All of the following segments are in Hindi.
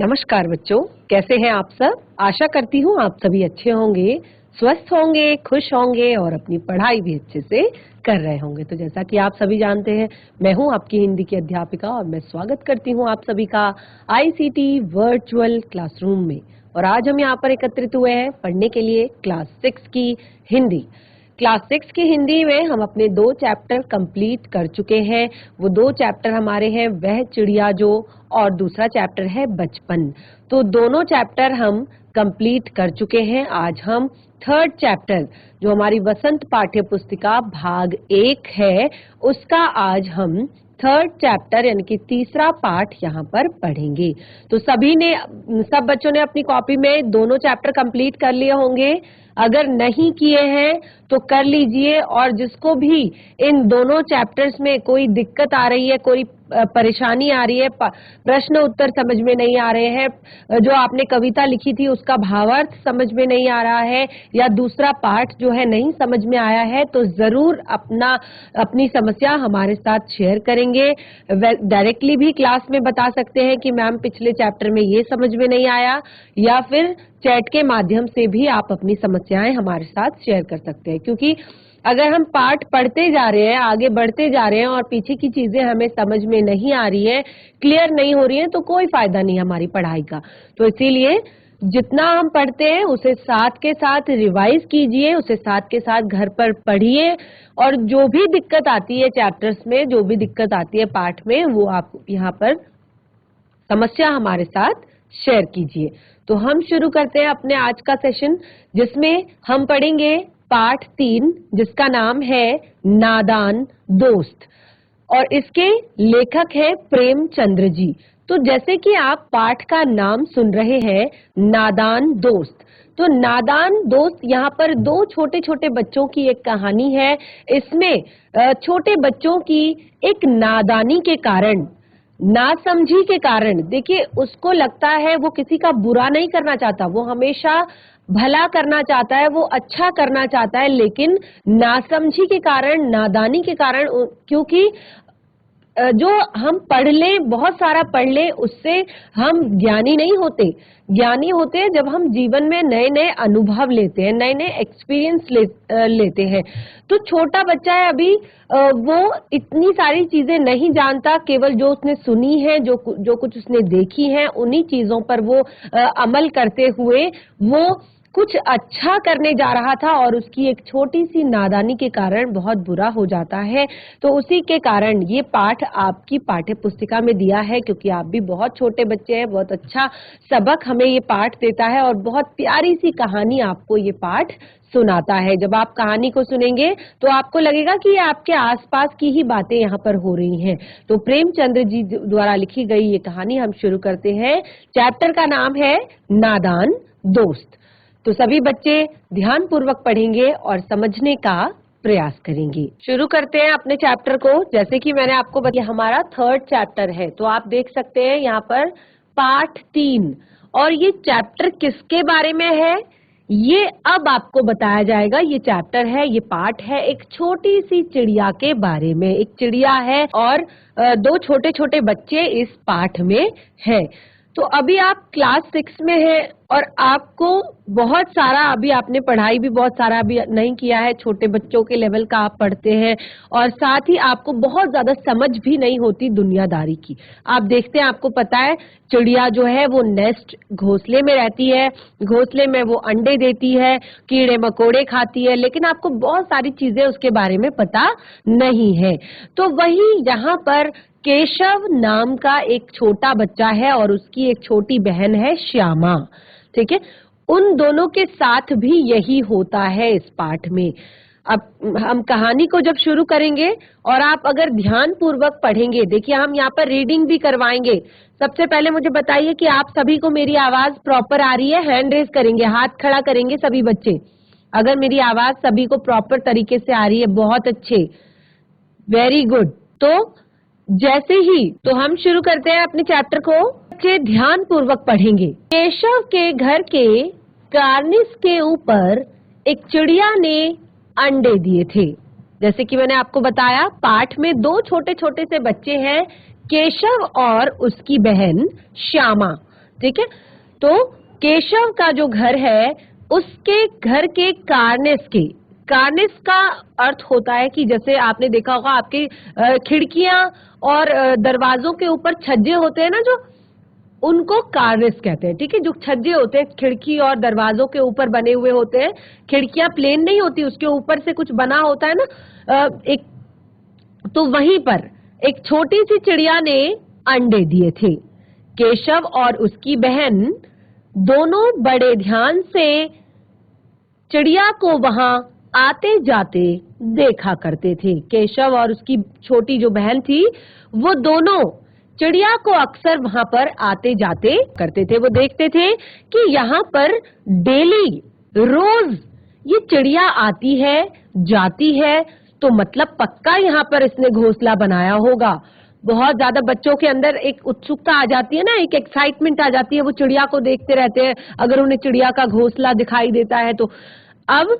नमस्कार बच्चों, कैसे हैं आप सब। आशा करती हूँ आप सभी अच्छे होंगे, स्वस्थ होंगे, खुश होंगे और अपनी पढ़ाई भी अच्छे से कर रहे होंगे। तो जैसा कि आप सभी जानते हैं, मैं हूँ आपकी हिंदी की अध्यापिका और मैं स्वागत करती हूँ आप सभी का आईसीटी वर्चुअल क्लासरूम में। और आज हम यहाँ पर एकत्रित हुए हैं पढ़ने के लिए क्लास 6 की हिंदी। क्लास 6 की हिंदी में हम अपने 2 चैप्टर कंप्लीट कर चुके हैं। वो 2 चैप्टर हमारे हैं वह चिड़िया जो, और दूसरा चैप्टर है बचपन। तो दोनों चैप्टर हम कंप्लीट कर चुके हैं। आज हम 3rd चैप्टर जो हमारी वसंत पाठ्य पुस्तिका भाग 1 है, उसका आज हम 3rd चैप्टर यानी कि तीसरा पाठ यहाँ पर पढ़ेंगे। तो सब बच्चों ने अपनी कॉपी में दोनों चैप्टर कंप्लीट कर लिए होंगे। अगर नहीं किए हैं तो कर लीजिए, और जिसको भी इन दोनों चैप्टर्स में कोई दिक्कत आ रही है, कोई परेशानी आ रही है, प्रश्न उत्तर समझ में नहीं आ रहे हैं, जो आपने कविता लिखी थी उसका भावार्थ समझ में नहीं आ रहा है, या दूसरा पाठ जो है नहीं समझ में आया है, तो जरूर अपनी समस्या हमारे साथ शेयर करेंगे। डायरेक्टली भी क्लास में बता सकते हैं कि मैम पिछले चैप्टर में ये समझ में नहीं आया, या फिर चैट के माध्यम से भी आप अपनी समस्याएं हमारे साथ शेयर कर सकते हैं। क्योंकि अगर हम पाठ पढ़ते जा रहे हैं, आगे बढ़ते जा रहे हैं और पीछे की चीजें हमें समझ में नहीं आ रही है, क्लियर नहीं हो रही है, तो कोई फायदा नहीं हमारी पढ़ाई का। तो इसीलिए जितना हम पढ़ते हैं उसे साथ के साथ रिवाइज कीजिए, उसे साथ के साथ घर पर पढ़िए, और जो भी दिक्कत आती है चैप्टर्स में, जो भी दिक्कत आती है पाठ में, वो आप यहाँ पर समस्या हमारे साथ शेयर कीजिए। तो हम शुरू करते हैं अपने आज का सेशन, जिसमें हम पढ़ेंगे पाठ 3, जिसका नाम है नादान दोस्त, और इसके लेखक है प्रेमचंद्र जी। तो जैसे कि आप पाठ का नाम सुन रहे हैं, नादान दोस्त, तो नादान दोस्त यहाँ पर 2 छोटे छोटे बच्चों की एक कहानी है। इसमें छोटे बच्चों की एक नादानी के कारण, नासमझी के कारण, देखिए उसको लगता है वो किसी का बुरा नहीं करना चाहता, वो हमेशा भला करना चाहता है, वो अच्छा करना चाहता है, लेकिन नासमझी के कारण, नादानी के कारण, क्योंकि जो हम पढ़ लें, बहुत सारा पढ़ लें, उससे हम ज्ञानी नहीं होते। ज्ञानी होते हैं जब हम जीवन में नए नए अनुभव लेते हैं, नए नए एक्सपीरियंस लेते हैं। तो छोटा बच्चा है अभी, वो इतनी सारी चीजें नहीं जानता, केवल जो उसने सुनी है, जो कुछ उसने देखी है, उन्हीं चीजों पर वो अमल करते हुए वो कुछ अच्छा करने जा रहा था, और उसकी एक छोटी सी नादानी के कारण बहुत बुरा हो जाता है। तो उसी के कारण ये पाठ आपकी पाठ्य पुस्तिका में दिया है, क्योंकि आप भी बहुत छोटे बच्चे हैं। बहुत अच्छा सबक हमें ये पाठ देता है, और बहुत प्यारी सी कहानी आपको ये पाठ सुनाता है। जब आप कहानी को सुनेंगे तो आपको लगेगा कि ये आपके आसपास की ही बातें यहाँ पर हो रही हैं। तो प्रेमचंद्र जी द्वारा लिखी गई ये कहानी हम शुरू करते हैं। चैप्टर का नाम है नादान दोस्त। तो सभी बच्चे ध्यान पूर्वक पढ़ेंगे और समझने का प्रयास करेंगे। शुरू करते हैं अपने चैप्टर को। जैसे कि मैंने आपको बताया, हमारा 3rd चैप्टर है, तो आप देख सकते हैं यहाँ पर पाठ 3, और ये चैप्टर किसके बारे में है ये अब आपको बताया जाएगा। ये चैप्टर है, ये पाठ है एक छोटी सी चिड़िया के बारे में। एक चिड़िया है और 2 छोटे छोटे बच्चे इस पाठ में हैं। तो अभी आप क्लास 6 में हैं, और आपको बहुत सारा, अभी आपने पढ़ाई भी बहुत सारा अभी नहीं किया है, छोटे बच्चों के लेवल का आप पढ़ते हैं, और साथ ही आपको बहुत ज्यादा समझ भी नहीं होती दुनियादारी की। आप देखते हैं, आपको पता है चिड़िया जो है वो नेस्ट, घोंसले में रहती है, घोंसले में वो अंडे देती है, कीड़े मकोड़े खाती है, लेकिन आपको बहुत सारी चीजें उसके बारे में पता नहीं है। तो वही यहाँ पर केशव नाम का एक छोटा बच्चा है, और उसकी एक छोटी बहन है श्यामा। ठीक है, उन दोनों के साथ भी यही होता है इस पाठ में। अब हम कहानी को जब शुरू करेंगे, और आप अगर ध्यान पूर्वक पढ़ेंगे, देखिए हम यहाँ पर रीडिंग भी करवाएंगे। सबसे पहले मुझे बताइए कि आप सभी को मेरी आवाज प्रॉपर आ रही है। हैंड रेज करेंगे, हाथ खड़ा करेंगे सभी बच्चे, अगर मेरी आवाज सभी को प्रॉपर तरीके से आ रही है। बहुत अच्छे, वेरी गुड। तो जैसे ही, तो हम शुरू करते हैं अपने चैप्टर को। बच्चे ध्यान पूर्वक पढ़ेंगे। केशव के घर के कार्निस के ऊपर एक चिड़िया ने अंडे दिए थे। जैसे कि मैंने आपको बताया, पाठ में 2 छोटे छोटे से बच्चे हैं, केशव और उसकी बहन श्यामा। ठीक है। तो केशव का जो घर है उसके घर के कार्निस का अर्थ होता है कि जैसे आपने देखा होगा आपके खिड़कियां और दरवाजों के ऊपर छज्जे होते हैं ना, जो उनको कार्निस कहते हैं। ठीक है, जो छज्जे होते हैं खिड़की और दरवाजों के ऊपर बने हुए होते हैं, खिड़कियां प्लेन नहीं होती, उसके ऊपर से कुछ बना होता है ना एक, तो वहीं पर एक छोटी सी चिड़िया ने अंडे दिए थे। केशव और उसकी बहन दोनों बड़े ध्यान से चिड़िया को वहां आते जाते देखा करते थे। केशव और उसकी छोटी जो बहन थी वो दोनों चिड़िया को अक्सर वहां पर आते जाते करते थे। वो देखते थे कि यहाँ पर डेली रोज ये चिड़िया आती है जाती है, तो मतलब पक्का यहाँ पर इसने घोंसला बनाया होगा। बहुत ज्यादा बच्चों के अंदर एक उत्सुकता आ जाती है ना, एक एक्साइटमेंट आ जाती है, वो चिड़िया को देखते रहते हैं अगर उन्हें चिड़िया का घोंसला दिखाई देता है तो। अब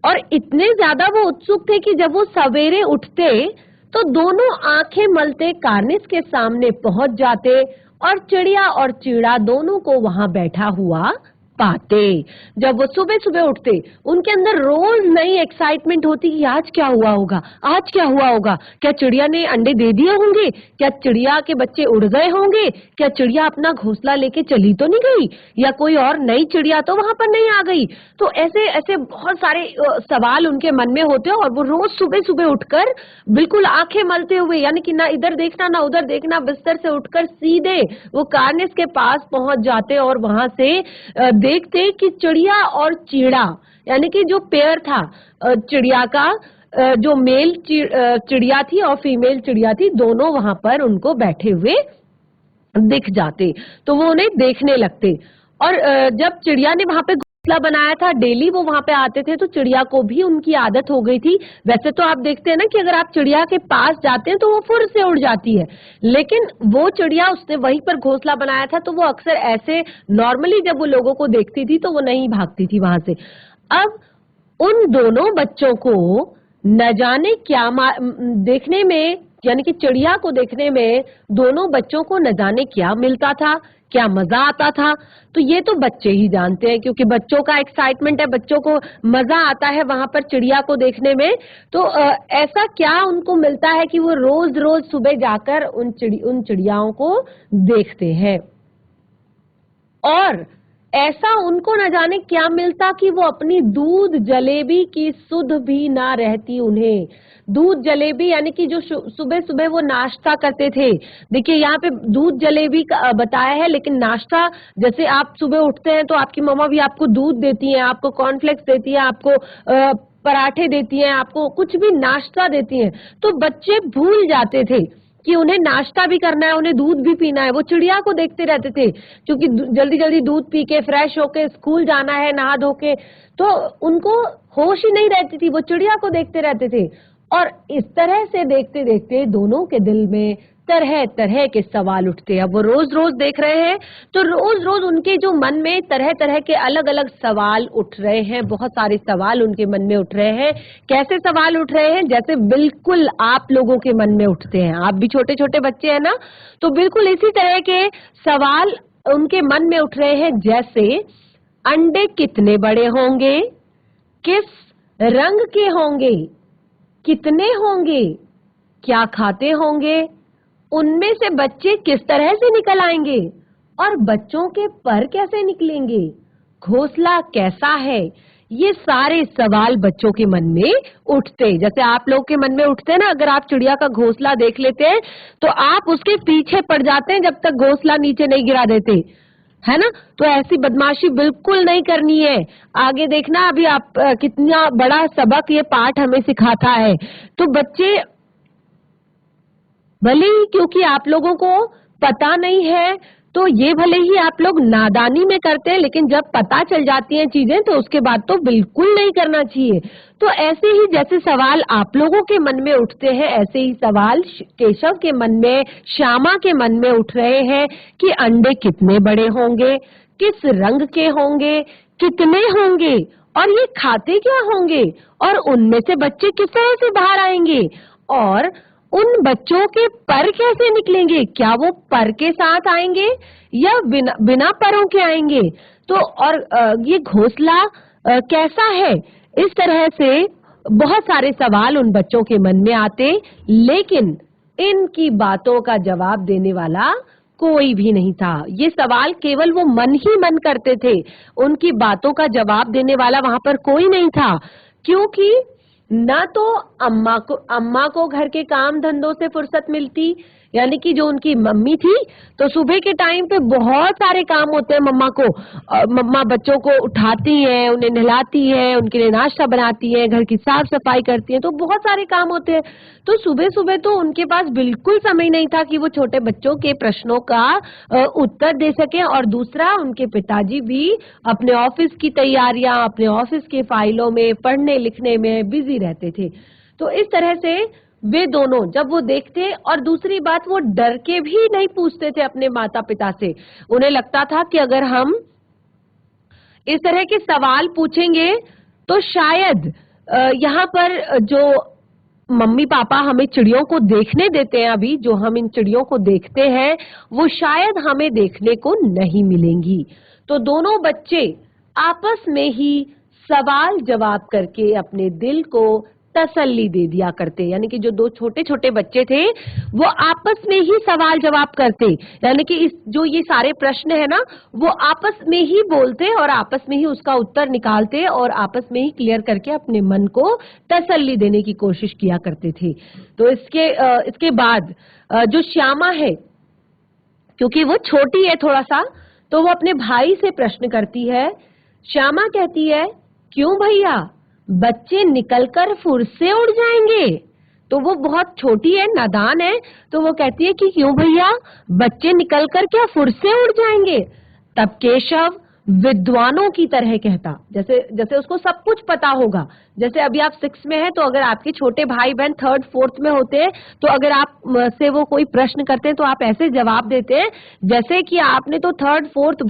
और इतने ज्यादा वो उत्सुक थे कि जब वो सवेरे उठते तो दोनों आंखें मलते कार्निस के सामने पहुंच जाते और चिड़िया और चीड़ा दोनों को वहां बैठा हुआ पाते। जब वो सुबह सुबह उठते उनके अंदर रोज नई एक्साइटमेंट होती कि आज क्या हुआ होगा, आज क्या हुआ होगा, क्या चिड़िया ने अंडे दे दिए होंगे, क्या चिड़िया के बच्चे उड़ गए होंगे, क्या चिड़िया अपना घोंसला लेके चली तो नहीं गई, या कोई और नई चिड़िया तो वहां पर नहीं आ गई। तो ऐसे ऐसे बहुत सारे सवाल उनके मन में होते और वो रोज सुबह सुबह उठकर बिल्कुल आंखें मलते हुए, यानी कि ना इधर देखना ना उधर देखना, बिस्तर से उठकर सीधे वो कार्निस के पास पहुंच जाते और वहां से देखते कि चिड़िया और चीड़ा, यानी कि जो पेयर था चिड़िया का, जो मेल चिड़िया थी और फीमेल चिड़िया थी, दोनों वहां पर उनको बैठे हुए दिख जाते। तो वो उन्हें देखने लगते और जब चिड़िया ने वहां पे घोंसला बनाया था, डेली वो वहां पे आते थे, तो चिड़िया को भी उनकी आदत हो गई थी। वैसे तो आप देखते हैं ना कि अगर आप चिड़िया के पास जाते हैं तो वो फुर से उड़ जाती है, लेकिन वो चिड़िया उसने वहीं पर घोंसला बनाया था, तो वो अक्सर ऐसे नॉर्मली जब वो लोगों को देखती थी तो वो नहीं भागती थी वहां से। अब उन दोनों बच्चों को न जाने क्या देखने में, यानी कि चिड़िया को देखने में दोनों बच्चों को न जाने क्या मिलता था, क्या मजा आता था, तो ये तो बच्चे ही जानते हैं, क्योंकि बच्चों का एक्साइटमेंट है, बच्चों को मजा आता है वहां पर चिड़िया को देखने में। तो ऐसा क्या उनको मिलता है कि वो रोज रोज सुबह जाकर उन चिड़ियाओं को देखते हैं। और ऐसा उनको न जाने क्या मिलता कि वो अपनी दूध जलेबी की सुध भी ना रहती उन्हें। दूध जलेबी यानी कि जो सुबह सुबह वो नाश्ता करते थे। देखिए यहाँ पे दूध जलेबी का बताया है, लेकिन नाश्ता जैसे आप सुबह उठते हैं तो आपकी मम्मा भी आपको दूध देती है, आपको कॉर्नफ्लेक्स देती है, आपको पराठे देती हैं, आपको कुछ भी नाश्ता देती हैं। तो बच्चे भूल जाते थे कि उन्हें नाश्ता भी करना है, उन्हें दूध भी पीना है। वो चिड़िया को देखते रहते थे, क्योंकि जल्दी जल्दी दूध पी के फ्रेश होके स्कूल जाना है नहा धो के, तो उनको होश ही नहीं रहती थी, वो चिड़िया को देखते रहते थे। और इस तरह से देखते देखते दोनों के दिल में तरह तरह के सवाल उठते हैं। अब वो रोज रोज देख रहे हैं तो रोज रोज उनके जो मन में तरह तरह के अलग अलग सवाल उठ रहे हैं, बहुत सारे सवाल उनके मन में उठ रहे हैं। कैसे सवाल उठ रहे हैं? जैसे बिल्कुल आप लोगों के मन में उठते हैं, आप भी छोटे छोटे बच्चे हैं ना, तो बिल्कुल इसी तरह के सवाल उनके मन में उठ रहे हैं। जैसे अंडे कितने बड़े होंगे, किस रंग के होंगे, कितने होंगे, क्या खाते होंगे, उनमें से बच्चे किस तरह से निकल आएंगे और बच्चों के पर कैसे निकलेंगे, घोंसला कैसा है। ये सारे सवाल बच्चों के मन में उठते, जैसे आप लोग के मन में उठते हैं ना। अगर आप चिड़िया का घोंसला देख लेते हैं तो आप उसके पीछे पड़ जाते हैं जब तक घोंसला नीचे नहीं गिरा देते, है ना। तो ऐसी बदमाशी बिल्कुल नहीं करनी है। आगे देखना अभी आप कितना बड़ा सबक ये पाठ हमें सिखाता है। तो बच्चे भले ही, क्योंकि आप लोगों को पता नहीं है तो ये भले ही आप लोग नादानी में करते हैं, लेकिन जब पता चल जाती हैं चीजें तो उसके बाद तो बिल्कुल नहीं करना चाहिए। तो ऐसे ही जैसे सवाल आप लोगों के मन में उठते हैं, ऐसे ही सवाल केशव के मन में, श्यामा के मन में उठ रहे हैं कि अंडे कितने बड़े होंगे, किस रंग के होंगे, कितने होंगे और ये खाते क्या होंगे और उनमें से बच्चे किस तरह से बाहर आएंगे और उन बच्चों के पर कैसे निकलेंगे? क्या वो पर के साथ आएंगे या बिना बिना परों के आएंगे? तो और ये घोंसला कैसा है? इस तरह से बहुत सारे सवाल उन बच्चों के मन में आते, लेकिन इनकी बातों का जवाब देने वाला कोई भी नहीं था। ये सवाल केवल वो मन ही मन करते थे, उनकी बातों का जवाब देने वाला वहां पर कोई नहीं था, क्योंकि ना तो अम्मा को घर के काम धंधों से फुर्सत मिलती, यानी कि जो उनकी मम्मी थी, तो सुबह के टाइम पे बहुत सारे काम होते हैं मम्मा को। मम्मा बच्चों को उठाती हैं, उन्हें नहलाती हैं, उनके लिए नाश्ता बनाती हैं, घर की साफ सफाई करती हैं, तो बहुत सारे काम होते हैं। तो सुबह सुबह तो उनके पास बिल्कुल समय नहीं था कि वो छोटे बच्चों के प्रश्नों का उत्तर दे सके। और दूसरा, उनके पिताजी भी अपने ऑफिस की तैयारियां, अपने ऑफिस के फाइलों में, पढ़ने लिखने में बिजी रहते थे। तो इस तरह से वे दोनों जब वो देखते, और दूसरी बात, वो डर के भी नहीं पूछते थे अपने माता पिता से। उन्हें लगता था कि अगर हम इस तरह के सवाल पूछेंगे तो शायद यहाँ पर जो मम्मी पापा हमें चिड़ियों को देखने देते हैं, अभी जो हम इन चिड़ियों को देखते हैं, वो शायद हमें देखने को नहीं मिलेंगी। तो दोनों बच्चे आपस में ही सवाल जवाब करके अपने दिल को तसल्ली दे दिया करते। यानी कि जो दो छोटे छोटे बच्चे थे, वो आपस में ही सवाल जवाब करते, यानी कि इस जो ये सारे प्रश्न है ना, वो आपस में ही बोलते और आपस में ही उसका उत्तर निकालते और आपस में ही क्लियर करके अपने मन को तसल्ली देने की कोशिश किया करते थे। तो इसके बाद जो श्यामा है, क्योंकि वो छोटी है थोड़ा सा, तो वो अपने भाई से प्रश्न करती है। श्यामा कहती है, क्यों भैया, बच्चे निकलकर फुर से उड़ जाएंगे? तो वो बहुत छोटी है, नादान है, तो वो कहती है कि क्यों भैया, बच्चे निकलकर क्या फुर से उड़ जाएंगे? तब केशव विद्वानों की तरह कहता, जैसे जैसे उसको सब कुछ पता होगा। जैसे अभी आप 6 में हैं, तो अगर आपके छोटे भाई बहन 3rd 4th में होते हैं, तो अगर आप से वो कोई प्रश्न करते हैं तो आप ऐसे जवाब देते हैं जैसे कि आपने तो 3rd 4th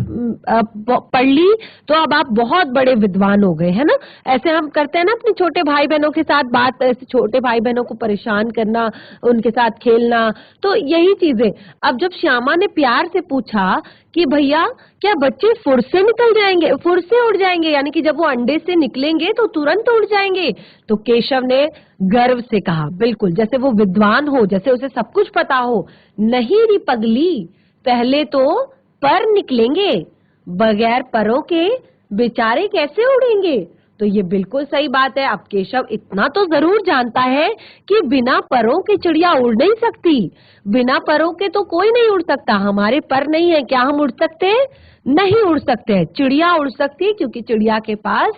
पढ़ ली, तो अब आप बहुत बड़े विद्वान हो गए, है ना। ऐसे हम करते हैं ना अपने छोटे भाई बहनों के साथ बात, ऐसे छोटे भाई बहनों को परेशान करना, उनके साथ खेलना, तो यही चीजें। अब जब श्यामा ने प्यार से पूछा कि भैया, क्या बच्चे फुर से निकल जाएंगे, फुर से उड़ जाएंगे, यानी कि जब वो अंडे से निकलेंगे तो तुरंत उड़ जाएंगे? तो केशव ने गर्व से कहा, बिल्कुल जैसे वो विद्वान हो, जैसे उसे सब कुछ पता हो, नहीं री पगली, पहले तो पर निकलेंगे, बगैर परों के बेचारे कैसे उड़ेंगे? तो ये बिल्कुल सही बात है। अब केशव इतना तो जरूर जानता है कि बिना परों के चिड़िया उड़ नहीं सकती, बिना परों के तो कोई नहीं उड़ सकता। हमारे पर नहीं है, क्या हम उड़ सकते हैं? नहीं उड़ सकते हैं। चिड़िया उड़ सकती है, क्योंकि चिड़िया के पास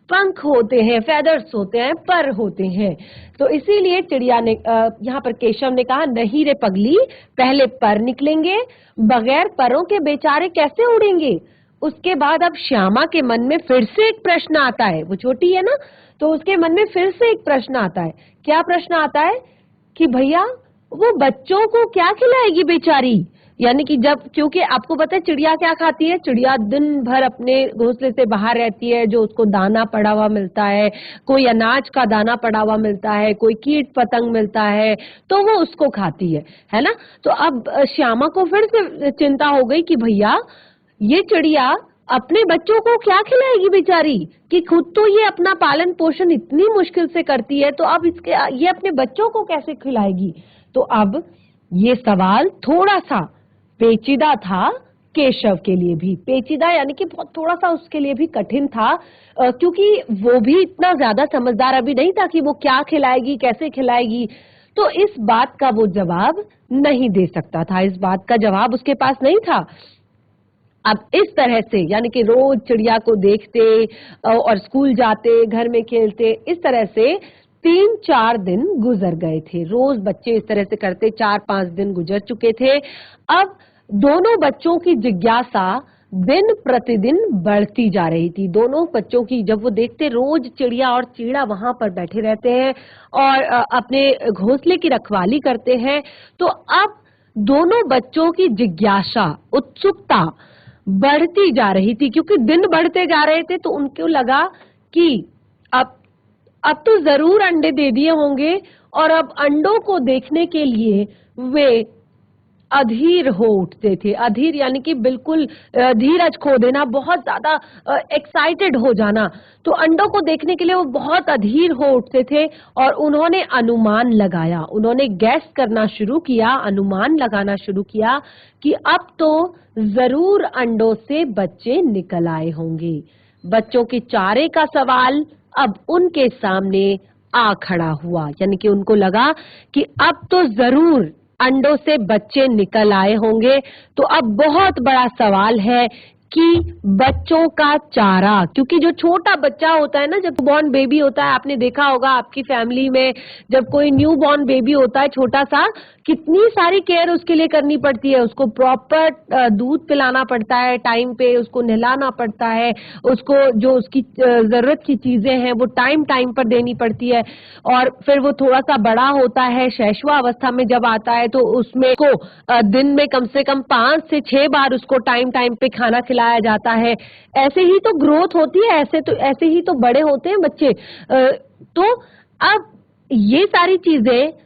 पंख होते हैं, फेदर्स होते हैं, पर होते हैं। तो इसीलिए चिड़िया ने यहाँ पर केशव ने कहा, नहीं रे पगली, पहले पर निकलेंगे, बगैर परों के बेचारे कैसे उड़ेंगे? उसके बाद अब श्यामा के मन में फिर से एक प्रश्न आता है, वो छोटी है ना, तो उसके मन में फिर से एक प्रश्न आता है। क्या प्रश्न आता है? कि भैया, वो बच्चों को क्या खिलाएगी बेचारी? यानी कि जब, क्योंकि आपको पता है चिड़िया क्या खाती है, चिड़िया दिन भर अपने घोंसले से बाहर रहती है, जो उसको दाना पड़ा हुआ मिलता है, कोई अनाज का दाना पड़ा हुआ मिलता है, कोई कीट पतंग मिलता है, तो वो उसको खाती है ना। तो अब श्यामा को फिर से चिंता हो गई कि भैया, ये चिड़िया अपने बच्चों को क्या खिलाएगी बेचारी, कि खुद तो ये अपना पालन पोषण इतनी मुश्किल से करती है, तो अब ये अपने बच्चों को कैसे खिलाएगी? तो अब ये सवाल थोड़ा सा पेचीदा था, केशव के लिए भी पेचीदा, यानी कि बहुत थोड़ा सा उसके लिए भी कठिन था, क्योंकि वो भी इतना ज्यादा समझदार अभी नहीं था कि वो क्या खिलाएगी, कैसे खिलाएगी। तो इस बात का वो जवाब नहीं दे सकता था, इस बात का जवाब उसके पास नहीं था। अब इस तरह से, यानी कि रोज चिड़िया को देखते और स्कूल जाते, घर में खेलते, इस तरह से 3-4 दिन गुजर गए थे। रोज बच्चे इस तरह से करते, 4-5 दिन गुजर चुके थे। अब दोनों बच्चों की जिज्ञासा दिन प्रतिदिन बढ़ती जा रही थी। दोनों बच्चों की, जब वो देखते रोज चिड़िया और चीड़ा वहां पर बैठे रहते हैं और अपने घोंसले की रखवाली करते हैं, तो अब दोनों बच्चों की जिज्ञासा, उत्सुकता बढ़ती जा रही थी, क्योंकि दिन बढ़ते जा रहे थे। तो उनको लगा कि अब तो जरूर अंडे दे दिए होंगे और अब अंडों को देखने के लिए वे अधीर हो उठते थे। अधीर यानी कि बिल्कुल धीरज खो देना, बहुत ज्यादा एक्साइटेड हो जाना। तो अंडों को देखने के लिए वो बहुत अधीर हो उठते थे और उन्होंने अनुमान लगाया, उन्होंने गैस करना शुरू किया, अनुमान लगाना शुरू किया कि अब तो जरूर अंडों से बच्चे निकल आए होंगे। बच्चों के चारे का सवाल अब उनके सामने आ खड़ा हुआ, यानी कि उनको लगा कि अब तो जरूर अंडों से बच्चे निकल आए होंगे। तो अब बहुत बड़ा सवाल है कि बच्चों का चारा, क्योंकि जो छोटा बच्चा होता है ना, जब बॉर्न बेबी होता है, आपने देखा होगा आपकी फैमिली में जब कोई न्यू बॉर्न बेबी होता है छोटा सा, कितनी सारी केयर उसके लिए करनी पड़ती है। उसको प्रॉपर दूध पिलाना पड़ता है टाइम पे, उसको नहलाना पड़ता है, उसको जो उसकी जरूरत की चीजें हैं वो टाइम टाइम पर देनी पड़ती है। और फिर वो थोड़ा सा बड़ा होता है, शैशवा अवस्था में जब आता है, तो उसमें को दिन में कम से कम 5 से 6 बार उसको टाइम टाइम पे खाना खिलाया जाता है। ऐसे ही तो ग्रोथ होती है, ऐसे ही तो बड़े होते हैं बच्चे। तो अब ये सारी चीजें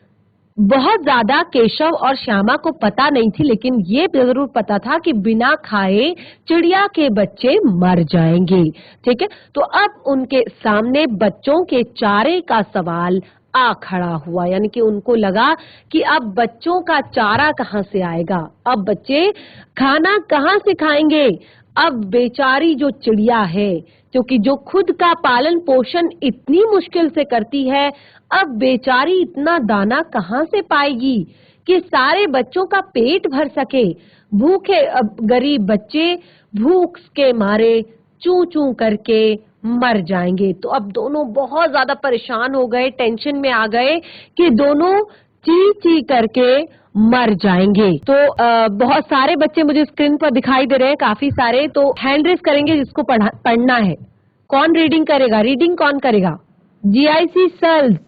बहुत ज्यादा केशव और श्यामा को पता नहीं थी, लेकिन ये जरूर पता था कि बिना खाए चिड़िया के बच्चे मर जाएंगे। ठीक है, तो अब उनके सामने बच्चों के चारे का सवाल आ खड़ा हुआ, यानी कि उनको लगा कि अब बच्चों का चारा कहाँ से आएगा, अब बच्चे खाना कहाँ से खाएंगे। अब बेचारी जो चिड़िया है, क्योंकि जो खुद का पालन पोषण इतनी मुश्किल से करती है, अब बेचारी इतना दाना कहाँ से पाएगी कि सारे बच्चों का पेट भर सके। भूखे अब गरीब बच्चे भूख के मारे चू चू करके मर जाएंगे। तो अब दोनों बहुत ज्यादा परेशान हो गए, टेंशन में आ गए कि दोनों ची ची करके मर जाएंगे। तो बहुत सारे बच्चे मुझे स्क्रीन पर दिखाई दे रहे हैं, काफी सारे। तो हैंड रेस करेंगे जिसको पढ़ना है। कौन रीडिंग करेगा? रीडिंग कौन करेगा? GIC सल्ट,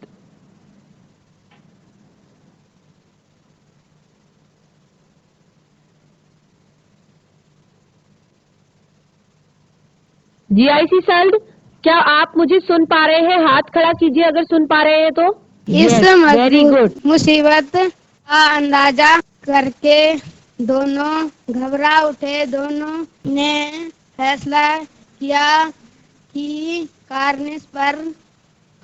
GIC सल्ट, क्या आप मुझे सुन पा रहे हैं? हाथ खड़ा कीजिए अगर सुन पा रहे हैं तो। इस वेरी गुड। मुसीबत का अंदाजा करके दोनों घबरा उठे। दोनों ने फैसला किया कि कार्निस पर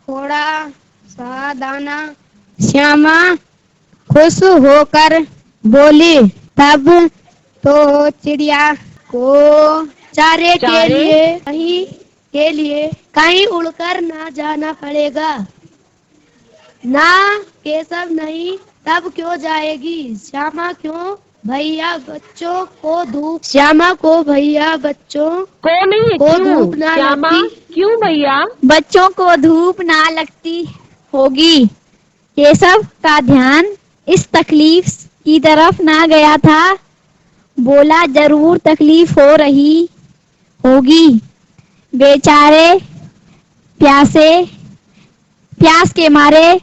थोड़ा सा दाना। श्यामा खुश होकर बोली, तब तो चिड़िया को चारे के लिए कहीं उड़कर ना जाना पड़ेगा। ना केशव नहीं, तब क्यों जाएगी? श्यामा को भैया बच्चों को धूप ना श्यामा लगती, क्यों भैया? बच्चों को धूप ना लगती होगी। केशव का ध्यान इस तकलीफ की तरफ ना गया था। बोला, जरूर तकलीफ हो रही होगी, बेचारे प्यास के मारे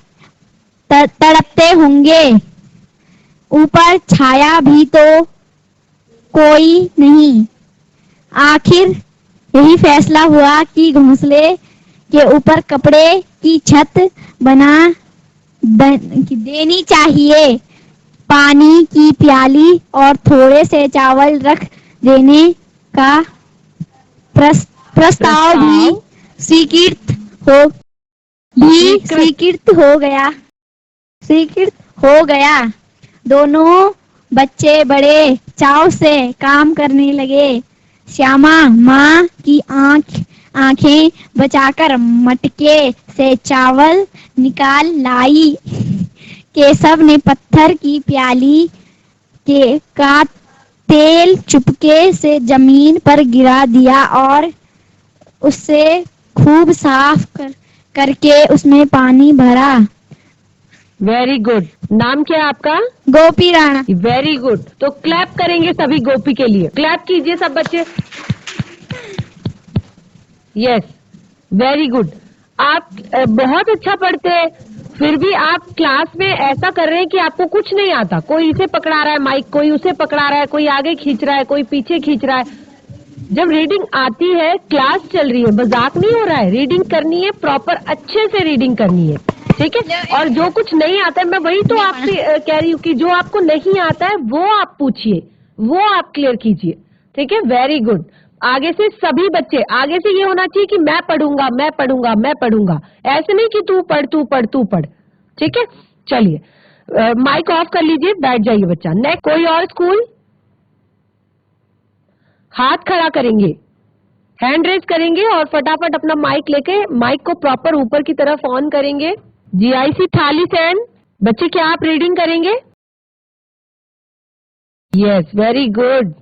तड़पते होंगे। ऊपर छाया भी तो कोई नहीं। आखिर यही फैसला हुआ कि घोंसले के ऊपर कपड़े की छत बना देनी चाहिए। पानी की प्याली और थोड़े से चावल रख देने का प्रस्ताव भी स्वीकृत हो गया। दोनों बच्चे बड़े चाव से काम करने लगे। श्यामा माँ की आंखें बचाकर मटके से चावल निकाल लाई। केशव ने पत्थर की प्याली का तेल चुपके से जमीन पर गिरा दिया और उसे खूब साफ करके उसमें पानी भरा। Very good. नाम क्या है आपका? गोपी राणा। Very good. तो क्लैप करेंगे सभी गोपी के लिए। क्लैप कीजिए सब बच्चे। Yes, very good. आप बहुत अच्छा पढ़ते हैं, फिर भी आप क्लास में ऐसा कर रहे हैं कि आपको कुछ नहीं आता। कोई इसे पकड़ा रहा है माइक, कोई उसे पकड़ा रहा है, कोई आगे खींच रहा है, कोई पीछे खींच रहा है। जब रीडिंग आती है, क्लास चल रही है, मजाक नहीं हो रहा है, रीडिंग करनी है, प्रॉपर अच्छे से रीडिंग करनी है। ठीक है। और जो कुछ नहीं आता है, मैं वही तो आपसे कह रही हूँ कि जो आपको नहीं आता है वो आप पूछिए, वो आप क्लियर कीजिए। ठीक है, वेरी गुड। आगे से सभी बच्चे, आगे से ये होना चाहिए कि मैं पढ़ूंगा, मैं पढ़ूंगा, मैं पढ़ूंगा, ऐसे नहीं कि तू पढ़, तू पढ़, तू पढ़। ठीक है, चलिए माइक ऑफ कर लीजिए, बैठ जाइए बच्चा। नेक्स्ट कोई और स्कूल? हाथ खड़ा करेंगे, हैंड रेज करेंगे और फटाफट अपना माइक लेके माइक को प्रॉपर ऊपर की तरफ ऑन करेंगे। जीआईसी थाली सैन, बच्चे क्या आप रीडिंग करेंगे? Yes, very good.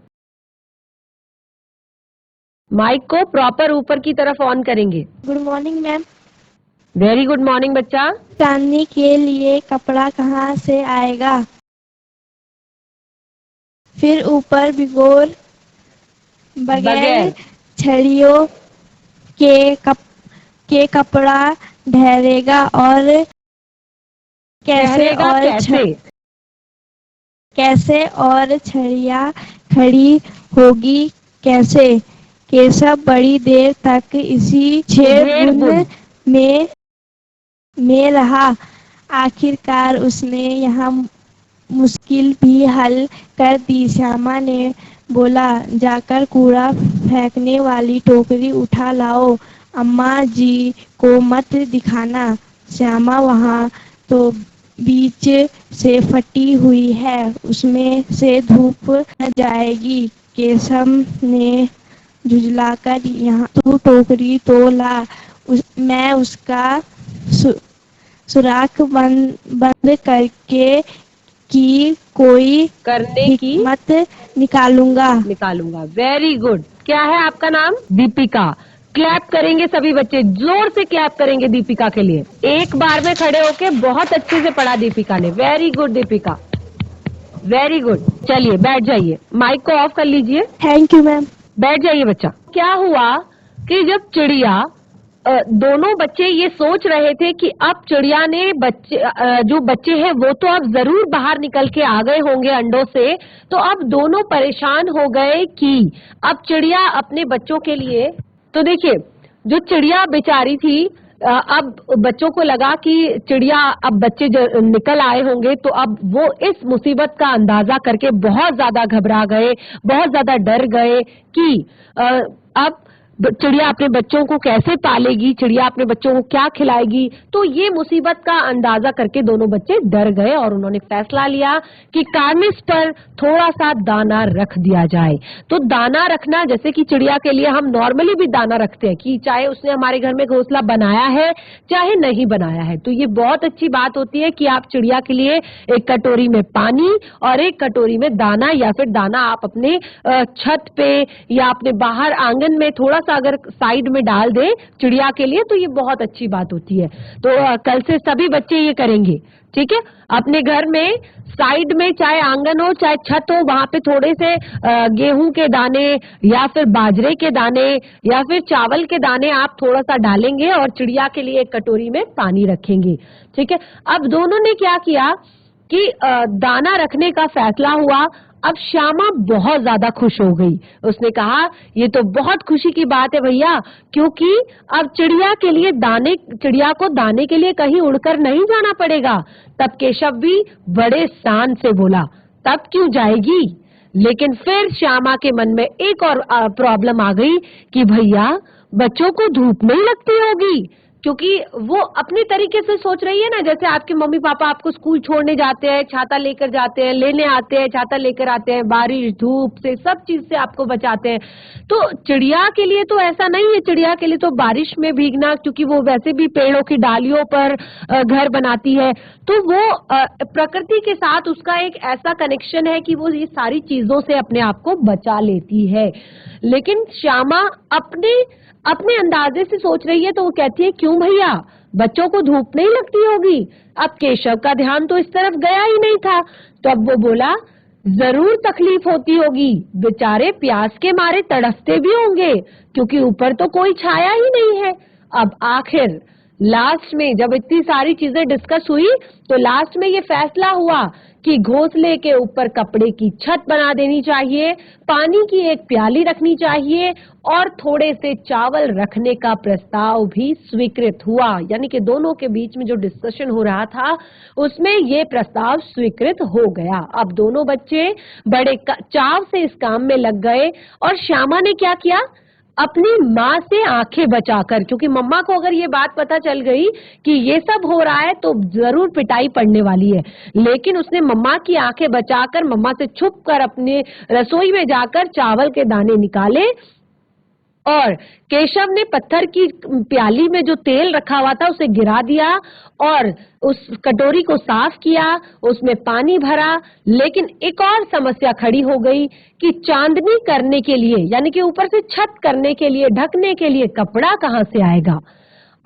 माइक को प्रॉपर ऊपर की तरफ ऑन करेंगे। Good morning ma'am. Very good morning बच्चा। चांदनी के लिए कपड़ा कहाँ से आएगा? फिर ऊपर भिगोर बगैर छड़ियों के कपड़ा ठहरेगा और ठहरेगा कैसे? कैसे और छड़िया खड़ी होगी कैसे? केशव बड़ी देर तक इसी छेड़ बुन में रहा। आखिरकार उसने यह मुश्किल भी हल कर दी। श्यामा ने बोला, जाकर कूड़ा फेंकने वाली टोकरी उठा लाओ। अम्मा जी को मत दिखाना, श्यामा वहाँ तो बीच से फटी हुई है, उसमें से धूप न जाएगी। केशव ने झुझलाकर, यहाँ तू टोकरी तो ला, मैं उसका सुराख बंद करके की कोई करने की हिकमत निकालूंगा। Very good. क्या है आपका नाम? दीपिका। क्लैप करेंगे सभी बच्चे, जोर से क्लैप करेंगे दीपिका के लिए। एक बार में खड़े होके बहुत अच्छे से पढ़ा दीपिका ने। Very good Deepika, very good. चलिए बैठ जाइए, माइक को ऑफ कर लीजिए। Thank you ma'am. बैठ जाइए बच्चा। क्या हुआ कि जब चिड़िया दोनों बच्चे ये सोच रहे थे कि अब चिड़िया ने जो बच्चे हैं वो तो अब जरूर बाहर निकल के आ गए होंगे अंडों से, तो अब दोनों परेशान हो गए कि अब चिड़िया अपने बच्चों के लिए, तो देखिए जो चिड़िया बेचारी थी, अब बच्चों को लगा कि चिड़िया अब बच्चे निकल आए होंगे, तो अब वो इस मुसीबत का अंदाजा करके बहुत ज्यादा घबरा गए, बहुत ज्यादा डर गए कि अब चिड़िया अपने बच्चों को कैसे पालेगी, चिड़िया अपने बच्चों को क्या खिलाएगी। तो ये मुसीबत का अंदाजा करके दोनों बच्चे डर गए और उन्होंने फैसला लिया कि कार्निस पर थोड़ा सा दाना रख दिया जाए। तो दाना रखना, जैसे कि चिड़िया के लिए हम नॉर्मली भी दाना रखते हैं कि चाहे उसने हमारे घर में घोंसला बनाया है चाहे नहीं बनाया है, तो ये बहुत अच्छी बात होती है कि आप चिड़िया के लिए एक कटोरी में पानी और एक कटोरी में दाना, या फिर दाना आप अपने छत पे या अपने बाहर आंगन में थोड़ा सा अगर साइड में डाल दे चिड़िया के लिए, तो ये बहुत अच्छी बात होती है। तो कल से सभी बच्चे ये करेंगे। ठीक है, अपने घर में साइड में चाहे आंगन हो चाहे छत हो, वहां पे थोड़े से गेहूं के दाने या फिर बाजरे के दाने या फिर चावल के दाने आप थोड़ा सा डालेंगे और चिड़िया के लिए एक कटोरी में पानी रखेंगे। ठीक है, अब दोनों ने क्या किया कि दाना रखने का फैसला हुआ। अब श्यामा बहुत ज्यादा खुश हो गई। उसने कहा, ये तो बहुत खुशी की बात है भैया, क्योंकि अब चिड़िया को दाने के लिए कहीं उड़कर नहीं जाना पड़ेगा। तब केशव भी बड़े शान से बोला, तब क्यों जाएगी? लेकिन फिर श्यामा के मन में एक और प्रॉब्लम आ गई कि भैया बच्चों को धूप नहीं लगती होगी, क्योंकि वो अपने तरीके से सोच रही है ना, जैसे आपके मम्मी पापा आपको स्कूल छोड़ने जाते हैं, छाता लेकर जाते हैं, लेने आते हैं, छाता लेकर आते हैं, बारिश धूप से सब चीज से आपको बचाते हैं। तो चिड़िया के लिए तो ऐसा नहीं है, चिड़िया के लिए तो बारिश में भीगना, क्योंकि वो वैसे भी पेड़ों की डालियों पर घर बनाती है, तो वो प्रकृति के साथ उसका एक ऐसा कनेक्शन है कि वो ये सारी चीजों से अपने आप को बचा लेती है। लेकिन श्यामा अपने अंदाजे से सोच रही है, तो वो कहती है, क्यों भैया बच्चों को धूप नहीं लगती होगी? अब केशव का ध्यान तो इस तरफ गया ही नहीं था, तो अब वो बोला, जरूर तकलीफ होती होगी, बेचारे प्यास के मारे तड़फते भी होंगे, क्योंकि ऊपर तो कोई छाया ही नहीं है। अब आखिर लास्ट में जब इतनी सारी चीजें डिस्कस हुई तो लास्ट में ये फैसला हुआ कि घोंसले के ऊपर कपड़े की छत बना देनी चाहिए, पानी की एक प्याली रखनी चाहिए और थोड़े से चावल रखने का प्रस्ताव भी स्वीकृत हुआ। यानी कि दोनों के बीच में जो डिस्कशन हो रहा था उसमें ये प्रस्ताव स्वीकृत हो गया। अब दोनों बच्चे बड़े चाव से इस काम में लग गए और श्यामा ने क्या किया, अपनी माँ से आंखें बचाकर, क्योंकि मम्मा को अगर ये बात पता चल गई कि ये सब हो रहा है तो जरूर पिटाई पड़ने वाली है, लेकिन उसने मम्मा की आंखें बचाकर मम्मा से छुप कर अपने रसोई में जाकर चावल के दाने निकाले और केशव ने पत्थर की प्याली में जो तेल रखा हुआ था उसे गिरा दिया और उस कटोरी को साफ किया, उसमें पानी भरा। लेकिन एक और समस्या खड़ी हो गई कि चांदनी करने के लिए, यानी कि ऊपर से छत करने के लिए, ढकने के लिए कपड़ा कहाँ से आएगा।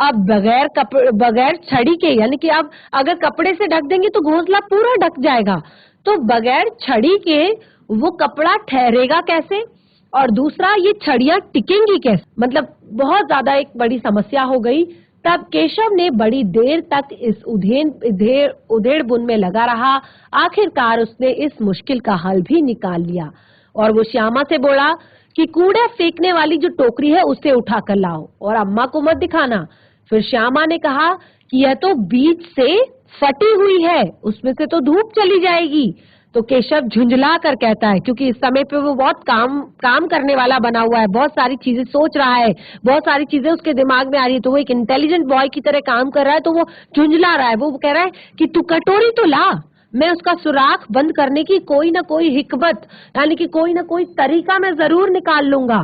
अब बगैर छड़ी के, यानी कि अब अगर कपड़े से ढक देंगे तो घोंसला पूरा ढक जाएगा, तो बगैर छड़ी के वो कपड़ा ठहरेगा कैसे, और दूसरा ये छड़ियां टिकेंगी कैसे। मतलब बहुत ज्यादा एक बड़ी समस्या हो गई। तब केशव ने बड़ी देर तक इस उधेड़ बुन में लगा रहा। आखिरकार उसने इस मुश्किल का हल भी निकाल लिया और वो श्यामा से बोला कि कूड़ा फेंकने वाली जो टोकरी है उसे उठा कर लाओ और अम्मा को मत दिखाना। फिर श्यामा ने कहा कि यह तो बीच से फटी हुई है, उसमें से तो धूप चली जाएगी। तो केशव झुंझला कर कहता है, क्योंकि इस समय पे वो बहुत काम करने वाला बना हुआ है, बहुत सारी चीजें सोच रहा है, बहुत सारी चीजें उसके दिमाग में आ रही है, तो वो एक इंटेलिजेंट बॉय की तरह काम कर रहा है। तो वो झुंझला रहा है, वो कह रहा है कि तू कटोरी तो ला, मैं उसका सुराख बंद करने की कोई ना कोई हिकमत, यानी कि कोई ना कोई तरीका मैं जरूर निकाल लूंगा।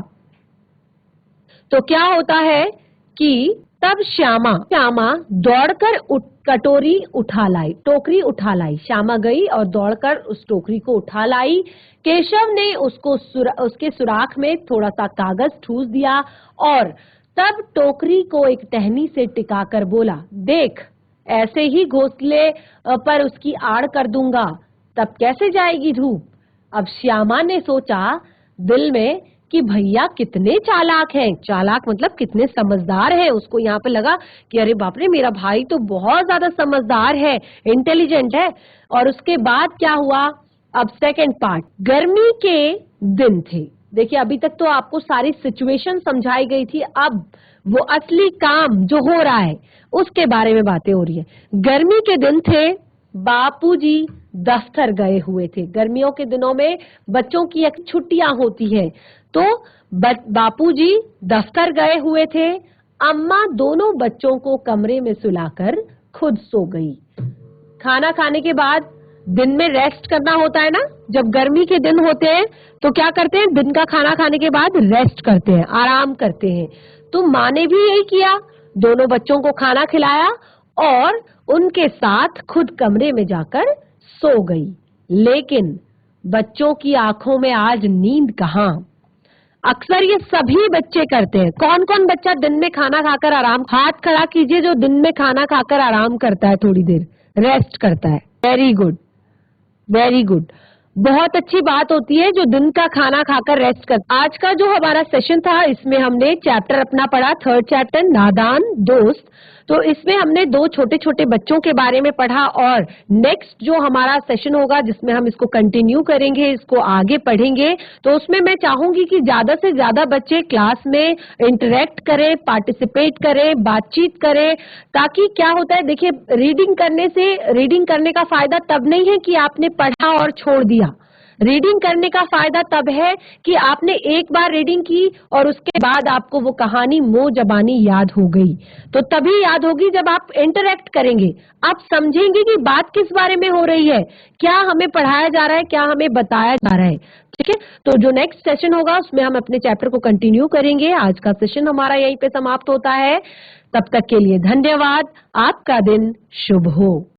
तो क्या होता है कि तब श्यामा दौड़कर कटोरी उठा लाई, टोकरी उठा लाई। श्यामा गई और दौड़कर उस टोकरी को उठा लाई। केशव ने उसके सुराख में थोड़ा सा कागज ठूस दिया और तब टोकरी को एक टहनी से टिकाकर बोला, देख ऐसे ही घोंसले पर उसकी आड़ कर दूंगा, तब कैसे जाएगी धूप। अब श्यामा ने सोचा दिल में कि भैया कितने चालाक हैं, चालाक मतलब कितने समझदार हैं। उसको यहाँ पे लगा कि अरे बाप रे, मेरा भाई तो बहुत ज्यादा समझदार है, इंटेलिजेंट है। और उसके बाद क्या हुआ, अब सेकंड पार्ट, गर्मी के दिन थे। देखिए अभी तक तो आपको सारी सिचुएशन समझाई गई थी, अब वो असली काम जो हो रहा है उसके बारे में बातें हो रही है। गर्मी के दिन थे, बापूजी दफ्तर गए हुए थे। गर्मियों के दिनों में बच्चों की एक छुट्टियां होती है, तो बापूजी दफ्तर गए हुए थे। अम्मा दोनों बच्चों को कमरे में सुलाकर खुद सो गई। खाना खाने के बाद दिन में रेस्ट करना होता है ना, जब गर्मी के दिन होते हैं तो क्या करते हैं, दिन का खाना खाने के बाद रेस्ट करते हैं, आराम करते हैं। तो माँ ने भी यही किया, दोनों बच्चों को खाना खिलाया और उनके साथ खुद कमरे में जाकर सो गई। लेकिन बच्चों की आंखों में आज नींद कहाँ। अक्सर ये सभी बच्चे करते हैं। कौन कौन बच्चा दिन में खाना खाकर आराम, हाथ खड़ा कीजिए जो दिन में खाना खाकर आराम करता है, थोड़ी देर रेस्ट करता है। वेरी गुड, वेरी गुड, बहुत अच्छी बात होती है जो दिन का खाना खाकर रेस्ट कर। आज का जो हमारा सेशन था इसमें हमने चैप्टर अपना पढ़ा, थर्ड चैप्टर नादान दोस्त। तो इसमें हमने दो छोटे छोटे बच्चों के बारे में पढ़ा और नेक्स्ट जो हमारा सेशन होगा जिसमें हम इसको कंटिन्यू करेंगे, इसको आगे पढ़ेंगे, तो उसमें मैं चाहूंगी कि ज्यादा से ज्यादा बच्चे क्लास में इंटरेक्ट करें, पार्टिसिपेट करें, बातचीत करें, ताकि क्या होता है, देखिए रीडिंग करने का फायदा तब नहीं है कि आपने पढ़ा और छोड़ दिया। रीडिंग करने का फायदा तब है कि आपने एक बार रीडिंग की और उसके बाद आपको वो कहानी मुंह जबानी याद हो गई। तो तभी याद होगी जब आप इंटरेक्ट करेंगे, आप समझेंगे कि बात किस बारे में हो रही है, क्या हमें पढ़ाया जा रहा है, क्या हमें बताया जा रहा है। ठीक है, तो जो नेक्स्ट सेशन होगा उसमें हम अपने चैप्टर को कंटिन्यू करेंगे। आज का सेशन हमारा यहीं पे समाप्त होता है। तब तक के लिए धन्यवाद। आपका दिन शुभ हो।